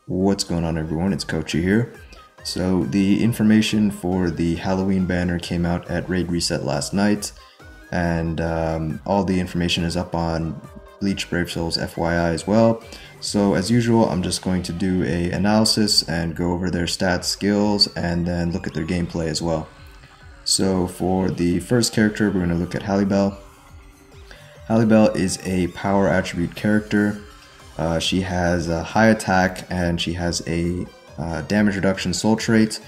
What's going on, everyone? It's Kochyy here. So the information for the Halloween banner came out at Raid Reset last night, and all the information is up on Bleach Brave Souls FYI as well. So as usual, I'm just going to do a analysis and go over their stats, skills, and then look at their gameplay as well. So for the first character, we're going to look at Halibel. Halibel is a power attribute character. She has a high attack and she has a damage reduction soul trait.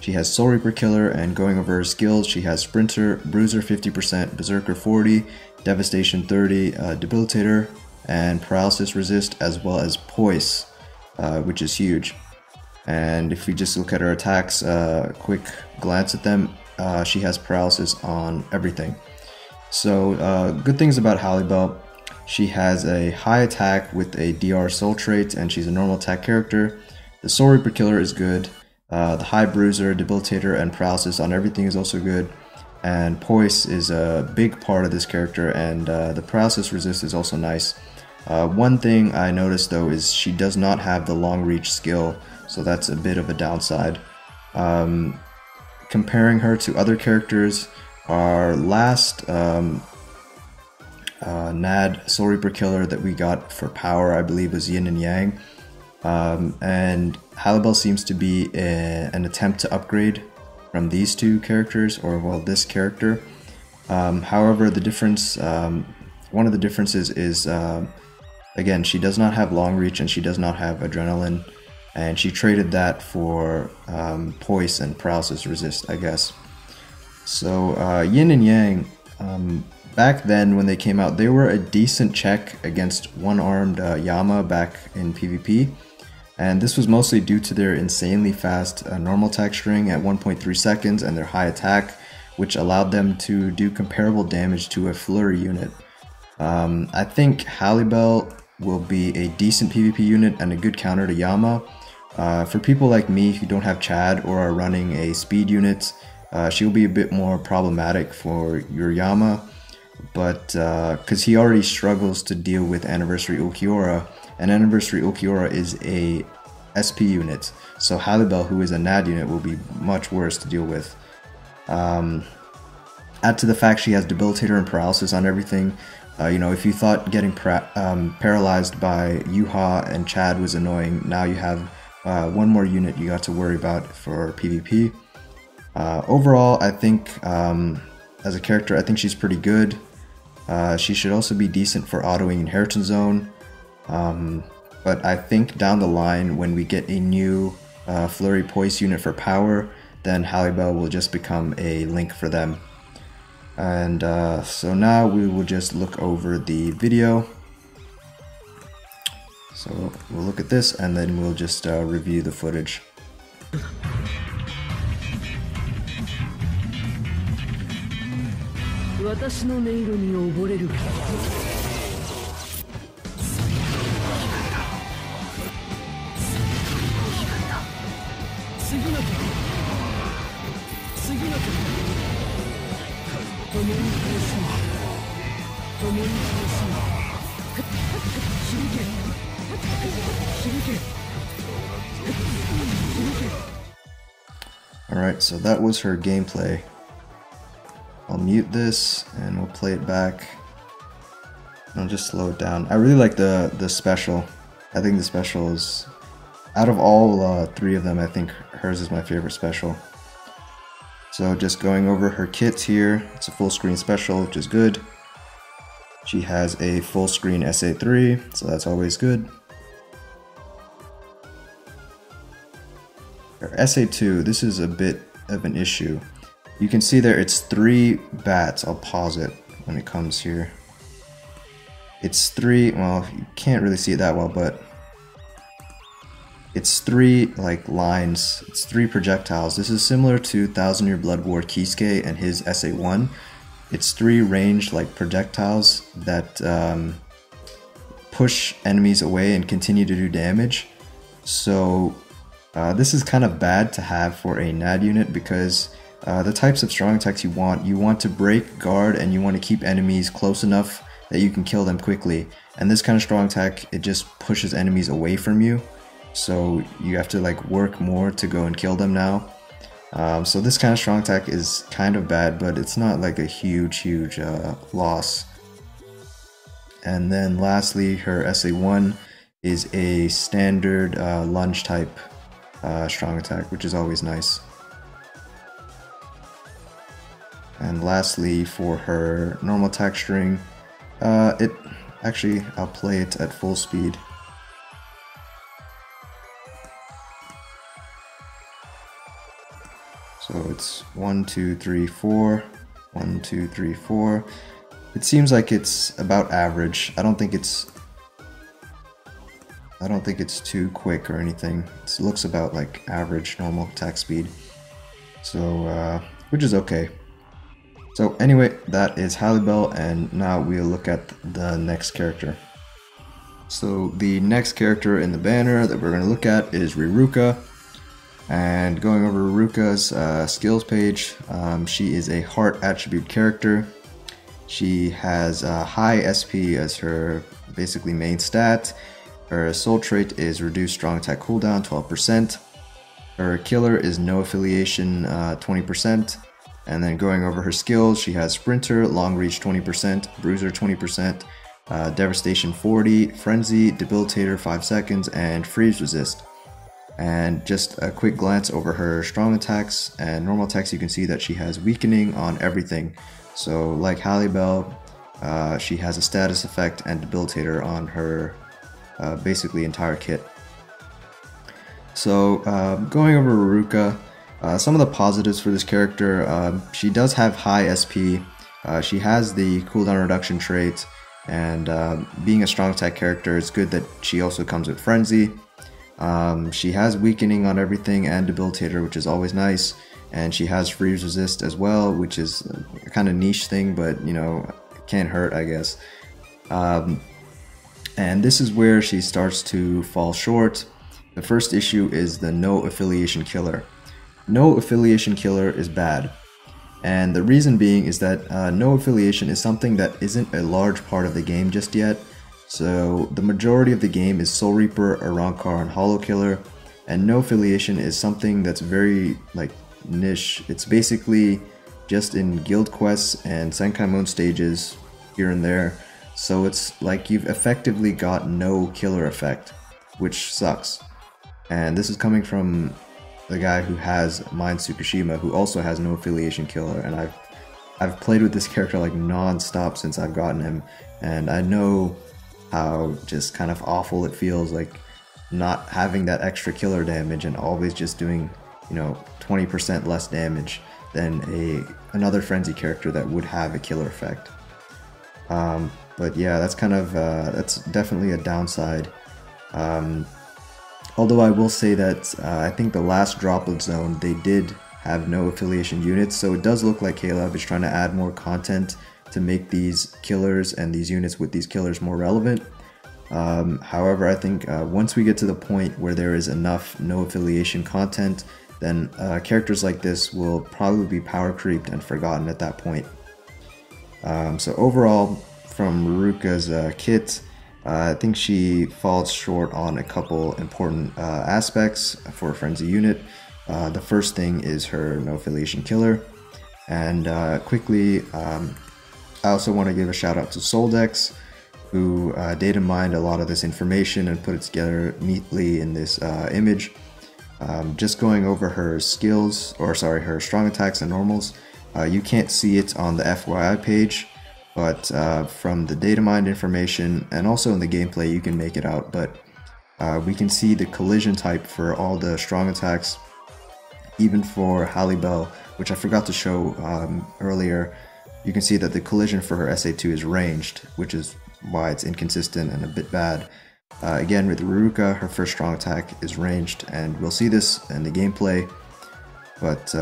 She has Soul Reaper Killer, and going over her skills, she has Sprinter, Bruiser 50%, Berserker 40, Devastation 30, Debilitator, and Paralysis Resist, as well as Poise, which is huge. And if we just look at her attacks, quick glance at them, she has paralysis on everything. So good things about Halibel. She has a high attack with a DR soul trait, and she's a normal attack character. The Soul Reaper Killer is good. The high Bruiser, Debilitator, and Paralysis on everything is also good. And Poise is a big part of this character, and the Paralysis Resist is also nice. One thing I noticed though is she does not have the long reach skill, so that's a bit of a downside. Comparing her to other characters, our last NAD Soul Reaper Killer that we got for power, I believe, was Yin and Yang. And Halibel seems to be an attempt to upgrade from these two characters, or well, this character. However, the difference, one of the differences is, again, she does not have long reach and she does not have adrenaline, and she traded that for poise and paralysis resist, I guess. So Yin and Yang, back then when they came out, they were a decent check against one-armed Yama back in PvP, and this was mostly due to their insanely fast normal attack string at 1.3 seconds and their high attack, which allowed them to do comparable damage to a flurry unit. I think Halibel will be a decent PvP unit and a good counter to Yama. For people like me who don't have Chad or are running a speed unit, she'll be a bit more problematic for your Yama, but because he already struggles to deal with Anniversary Ulquiorra, and Anniversary Ulquiorra is a SP unit, so Halibel, who is a NAD unit, will be much worse to deal with. Add to the fact she has Debilitator and Paralysis on everything. You know, if you thought getting paralyzed by Yuha and Chad was annoying, now you have one more unit you got to worry about for PvP. Overall, I think as a character, I think she's pretty good. She should also be decent for autoing Inheritance Zone. But I think down the line, when we get a new Flurry Poise unit for power, then Halibel will just become a link for them. And so now we will just look over the video. So we'll look at this and then we'll just review the footage. 私の音色に溺れるか。次の敵。次の敵。共に苦しむ。共に苦しむ。響け。響け。響け。 Alright, so that was her gameplay. I'll mute this and we'll play it back. I'll just slow it down. I really like the special. I think the special is, out of all three of them, I think hers is my favorite special. So just going over her kits here, it's a full screen special, which is good. She has a full screen SA3, so that's always good. Her SA2, this is a bit of an issue. You can see there it's 3 bats. I'll pause it when it comes here. It's 3, well, you can't really see it that well, but it's 3 like lines. It's 3 projectiles. This is similar to 1000 Year Blood War Kisuke and his SA1. It's 3 ranged like projectiles that push enemies away and continue to do damage. So this is kind of bad to have for a NAD unit, because the types of strong attacks you want to break, guard, and you want to keep enemies close enough that you can kill them quickly. And this kind of strong attack, it just pushes enemies away from you. so you have to like work more to go and kill them now. So this kind of strong attack is kind of bad, but it's not like a huge loss. And then lastly, her SA1 is a standard lunge type strong attack, which is always nice. And lastly, for her normal attack string, I'll play it at full speed. So it's 1, 2, 3, 4, 1, 2, 3, 4. It seems like it's about average. I don't think it's too quick or anything. It looks about like average normal attack speed. So which is okay. So anyway, that is Halibel, and now we'll look at the next character. So the next character in the banner that we're going to look at is Riruka. And going over Riruka's skills page, she is a heart attribute character. She has high SP as her basically main stat. Her soul trait is reduced strong attack cooldown 12%. Her killer is no affiliation 20%. And then going over her skills, she has Sprinter, Long Reach 20%, Bruiser 20%, Devastation 40, Frenzy, Debilitator 5 seconds, and Freeze Resist. And just a quick glance over her strong attacks and normal attacks, you can see that she has weakening on everything. So like Halibel, she has a status effect and debilitator on her basically entire kit. So going over Riruka, some of the positives for this character, she does have high SP, she has the cooldown reduction trait, and being a strong attack character, it's good that she also comes with Frenzy. She has weakening on everything and debilitator, which is always nice, and she has freeze resist as well, which is a kind of niche thing, but you know, it can't hurt, I guess. And this is where she starts to fall short. The first issue is the no affiliation killer. No affiliation killer is bad, and the reason being is that no affiliation is something that isn't a large part of the game just yet. So the majority of the game is Soul Reaper, Arrancar, and Hollow Killer, and no affiliation is something that's very like niche. It's basically just in guild quests and Senkai Moon stages here and there. So it's like you've effectively got no killer effect, which sucks. And this is coming from the guy who has Mind Tsukushima, who also has no affiliation killer, and I've played with this character like non-stop since I've gotten him, and I know how just kind of awful it feels like not having that extra killer damage and always just doing, you know, 20% less damage than another frenzy character that would have a killer effect. But yeah, that's kind of that's definitely a downside. Although I will say that I think the last Droplet Zone, they did have no affiliation units, so it does look like Caleb is trying to add more content to make these killers and these units with these killers more relevant. However, I think once we get to the point where there is enough no affiliation content, then characters like this will probably be power creeped and forgotten at that point. So overall, from Riruka's kit, I think she falls short on a couple important aspects for a frenzy unit. The first thing is her no affiliation killer, and quickly, I also want to give a shout out to Soldex, who data mined a lot of this information and put it together neatly in this image. Just going over her skills, or sorry, her strong attacks and normals, you can't see it on the FYI page, but from the data mined information and also in the gameplay you can make it out. But we can see the collision type for all the strong attacks, even for Halibel, which I forgot to show earlier. You can see that the collision for her SA2 is ranged, which is why it's inconsistent and a bit bad. Again, with Riruka, her first strong attack is ranged, and we'll see this in the gameplay. But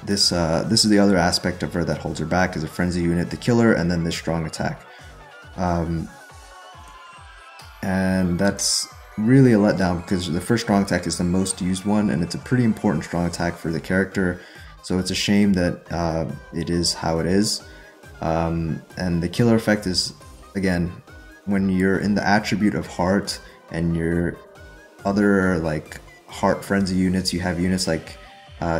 this is the other aspect of her that holds her back, is a frenzy unit, the killer, and then this strong attack. And that's really a letdown because the first strong attack is the most used one, and it's a pretty important strong attack for the character. So it's a shame that it is how it is. And the killer effect is, again, when you're in the attribute of heart and you're other like Heart Frenzy units, you have units like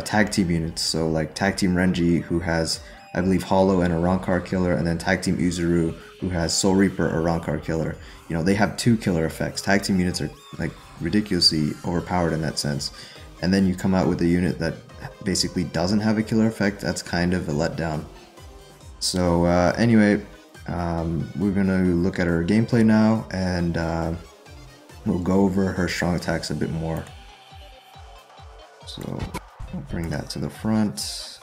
tag team units. So like Tag Team Renji, who has, I believe, Hollow and a Rancor killer, and then Tag Team Uzuru, who has Soul Reaper or Rancor killer. You know, they have 2 killer effects. Tag team units are like ridiculously overpowered in that sense. And then you come out with a unit that basically doesn't have a killer effect. That's kind of a letdown. So anyway, we're gonna look at her gameplay now, and we'll go over her strong attacks a bit more. So we'll bring that to the front.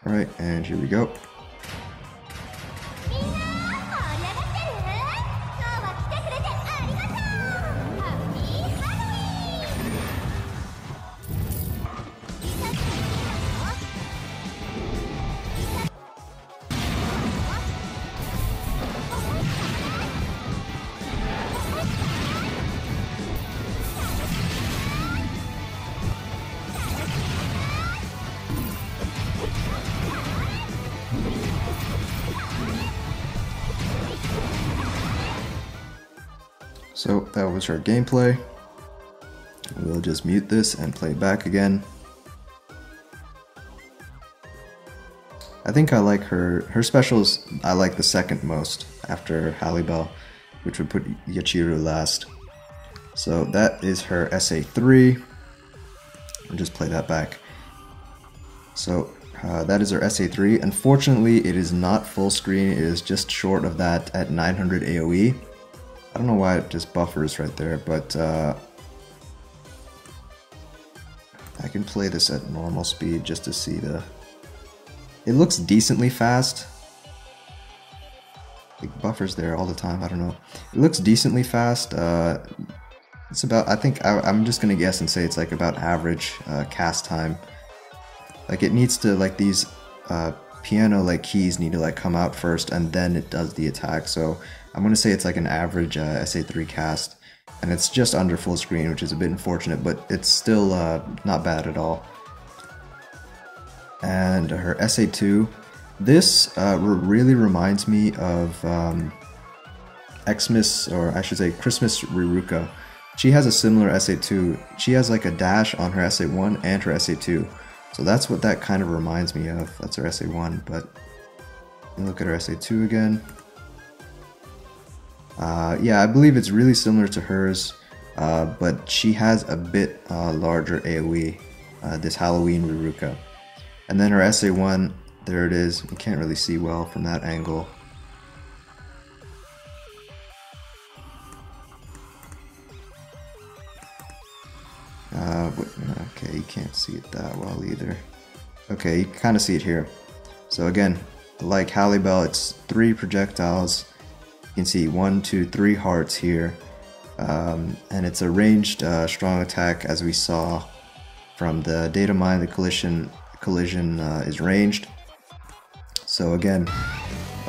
Alright, and here we go. So that was her gameplay. We'll just mute this and play back again. I think I like her specials. I like the second most after Halibel, which would put Yachiru last. So that is her SA3. I'll just play that back. So that is her SA3. Unfortunately, it is not full screen. It is just short of that at 900 AoE. I don't know why it just buffers right there, but I can play this at normal speed just to see the... It looks decently fast. It buffers there all the time, I don't know. It looks decently fast. It's about, I think, I'm just gonna guess and say it's like about average cast time. Like it needs to, like these piano like keys need to like come out first and then it does the attack. So I'm gonna say it's like an average SA3 cast, and it's just under full screen, which is a bit unfortunate, but it's still not bad at all. And her SA2, this really reminds me of Xmas, or I should say Christmas Riruka. She has a similar SA2. She has like a dash on her SA1 and her SA2. So that's what that kind of reminds me of. That's her SA1, but look at her SA2 again. Yeah, I believe it's really similar to hers, but she has a bit larger AoE, this Halloween Riruka. And then her SA1, there it is. You can't really see well from that angle. Okay, you can't see it that well either. Okay, you kind of see it here. So again, like Halibel, it's 3 projectiles. You can see 1, 2, 3 hearts here. And it's a ranged strong attack, as we saw from the data mine. The collision is ranged. So again,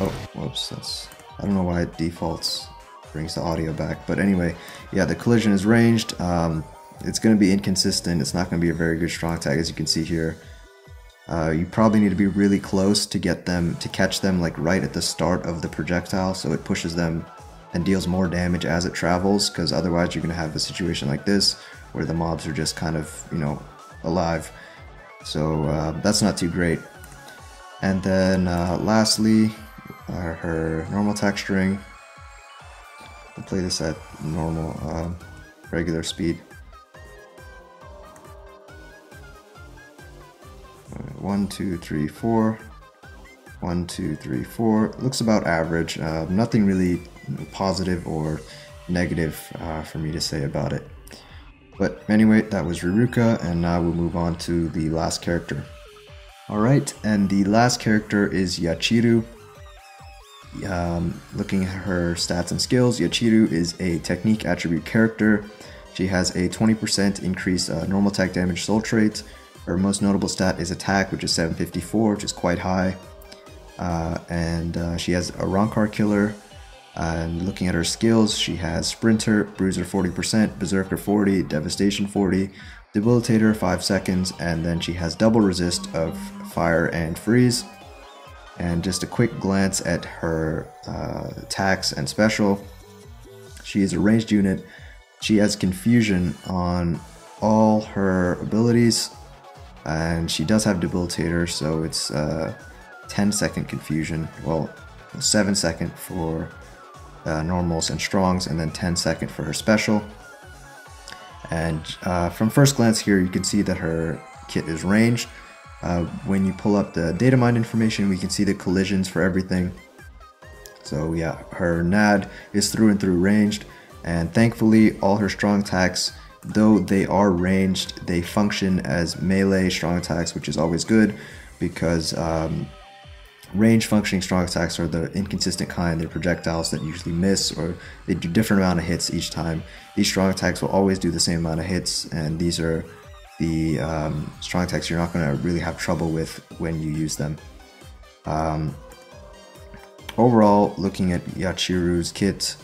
oh, whoops, I don't know why it defaults, brings the audio back. But anyway, yeah, the collision is ranged. It's going to be inconsistent. It's not going to be a very good strong attack, as you can see here. You probably need to be really close to get them, to catch them like right at the start of the projectile, so it pushes them and deals more damage as it travels, because otherwise you're going to have a situation like this where the mobs are just kind of, you know, alive. So that's not too great. And then lastly, her normal attack string. I'll play this at normal, regular speed. 1, 2, 3, 4. 1, 2, 3, 4. Looks about average. Nothing really positive or negative for me to say about it. But anyway, that was Riruka, and now we'll move on to the last character. Alright, and the last character is Yachiru. Looking at her stats and skills, Yachiru is a technique attribute character. She has a 20% increased normal attack damage soul trait. Her most notable stat is attack, which is 754, which is quite high. And she has a Rancor killer. And looking at her skills, she has Sprinter, Bruiser 40%, Berserker 40, Devastation 40, Debilitator 5 seconds, and then she has double resist of Fire and Freeze. And just a quick glance at her attacks and special. She is a ranged unit. she has confusion on all her abilities, and she does have debilitator, so it's 10-second confusion. Well, 7-second for normals and strongs, and then 10-second for her special. And from first glance here, you can see that her kit is ranged. When you pull up the data mine information, we can see the collisions for everything. So yeah, her NAD is through and through ranged, and thankfully all her strong attacks, though they are ranged, they function as melee strong attacks, which is always good, because range functioning strong attacks are the inconsistent kind. They're projectiles that usually miss, or they do different amount of hits each time. These strong attacks will always do the same amount of hits, and these are the strong attacks you're not going to really have trouble with when you use them. Overall, looking at Yachiru's kit,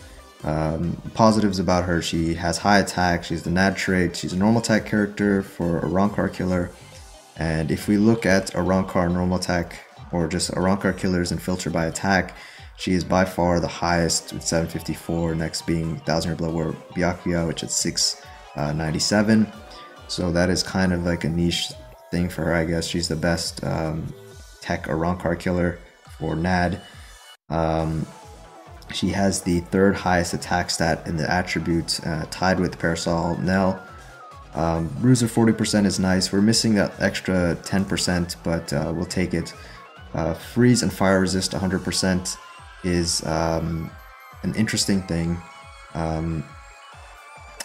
positives about her: she has high attack, she's the NAD trait, she's a normal attack character for a Rankar killer. And if we look at a Rankar normal attack, or just a Rankar killers and filter by attack, she is by far the highest with 754, next being 1000 Year Blood War Byakuya, which is 697. So that is kind of like a niche thing for her, I guess. She's the best tech or Rankar killer for NAD. She has the third highest attack stat in the attributes, tied with Parasol Nell. Bruiser 40% is nice. We're missing that extra 10%, but we'll take it. Freeze and fire resist 100% is an interesting thing.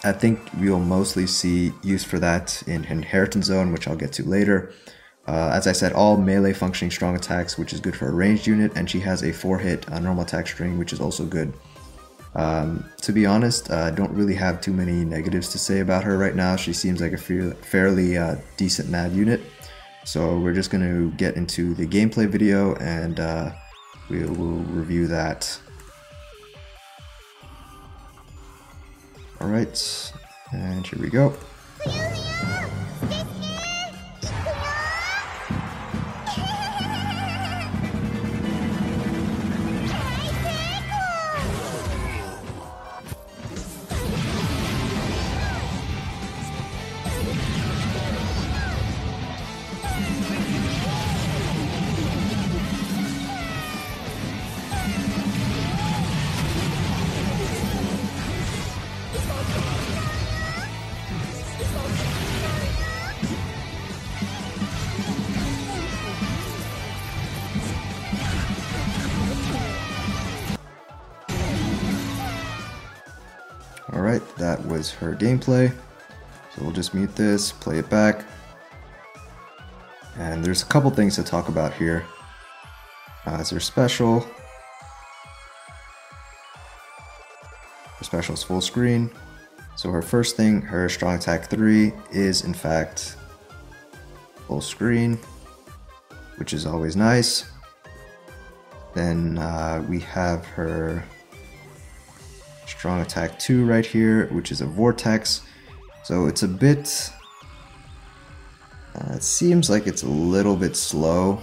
I think we'll mostly see use for that in Inheritance Zone, which I'll get to later. As I said, all melee functioning strong attacks, which is good for a ranged unit, and she has a 4-hit normal attack string, which is also good. To be honest, I don't really have too many negatives to say about her right now. She seems like a fairly decent NAD unit. So we're just going to get into the gameplay video, and we will review that. Alright, and here we go. Alright, that was her gameplay. So we'll just mute this, play it back. And there's a couple things to talk about here. It's her special. Her special is full screen. So her first thing, her strong attack 3 is in fact full screen, which is always nice. Then we have her strong attack 2 right here, which is a vortex. So it's a bit, it seems like it's a little bit slow,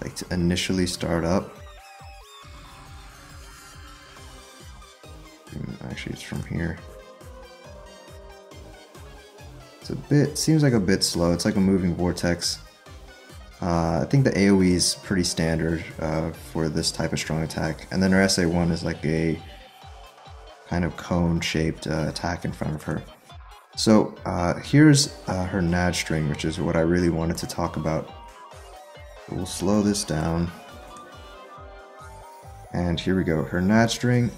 like to initially start up. Actually, it's from here. It's a bit, seems like a bit slow. It's like a moving vortex. I think the AoE is pretty standard for this type of strong attack. And then her SA1 is like a kind of cone-shaped attack in front of her. So here's her NAD string, which is what I really wanted to talk about. We'll slow this down. And here we go, her NAD string.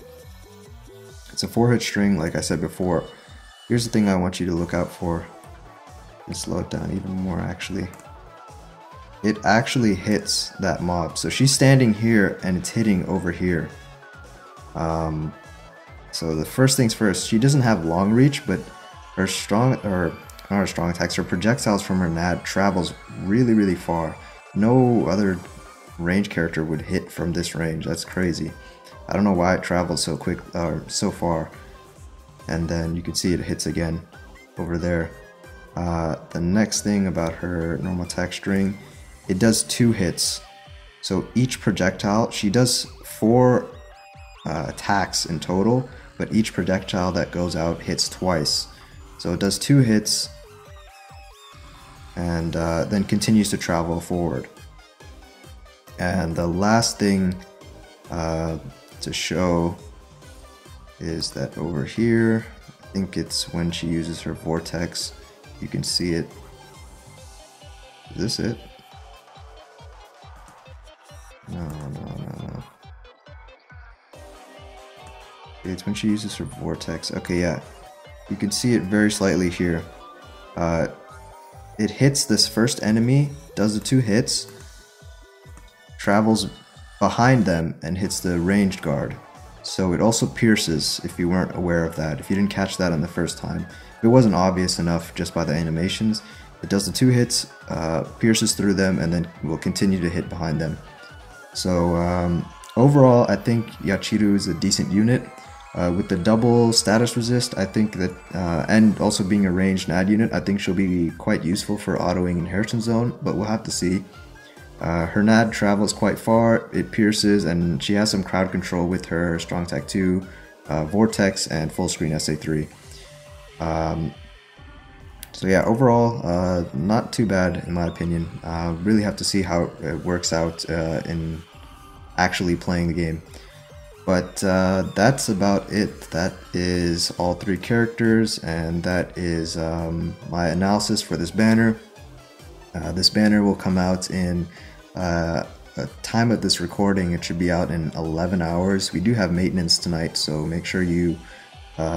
It's a 4-hit string, like I said before. Here's the thing I want you to look out for. Let's slow it down even more, actually. It actually hits that mob. So she's standing here, and it's hitting over here. So the first things first, she doesn't have long reach, but her strong, or not her strong attacks, her projectiles from her NAD travels really, really far. No other range character would hit from this range. That's crazy. I don't know why it travels so quick, or so far. And then you can see it hits again over there. The next thing about her normal attack string, it does 2 hits. So each projectile, she does 4 attacks in total, but each projectile that goes out hits twice. So it does 2 hits and then continues to travel forward. And the last thing to show is that over here, I think it's when she uses her vortex, you can see it. Is this it? No. It's when she uses her vortex. Okay, yeah. You can see it very slightly here. It hits this first enemy, does the 2 hits, travels behind them and hits the ranged guard. So it also pierces, if you weren't aware of that, if you didn't catch that on the first time. If it wasn't obvious enough just by the animations, it does the 2 hits, pierces through them, and then will continue to hit behind them. So overall, I think Yachiru is a decent unit. With the double status resist, I think that, and also being a ranged NAD unit, I think she'll be quite useful for autoing Inheritance Zone, but we'll have to see. Her NAD travels quite far, it pierces, and she has some crowd control with her Strong Attack 2, Vortex, and Full Screen SA3. So yeah, overall, not too bad in my opinion. Really have to see how it works out in actually playing the game. But that's about it. That is all 3 characters, and that is my analysis for this banner. This banner will come out in a time of this recording. It should be out in 11 hours. We do have maintenance tonight, so make sure you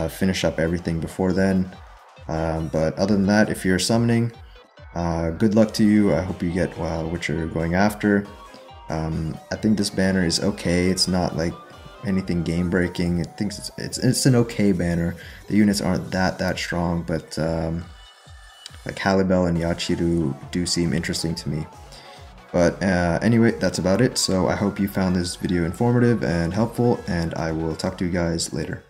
finish up everything before then. But other than that, if you're summoning, good luck to you. I hope you get what you're going after. I think this banner is okay. It's not like anything game breaking. I think it's an okay banner. The units aren't that strong, but like Halibel and Yachiru do seem interesting to me. But anyway, that's about it. So I hope you found this video informative and helpful, and I will talk to you guys later.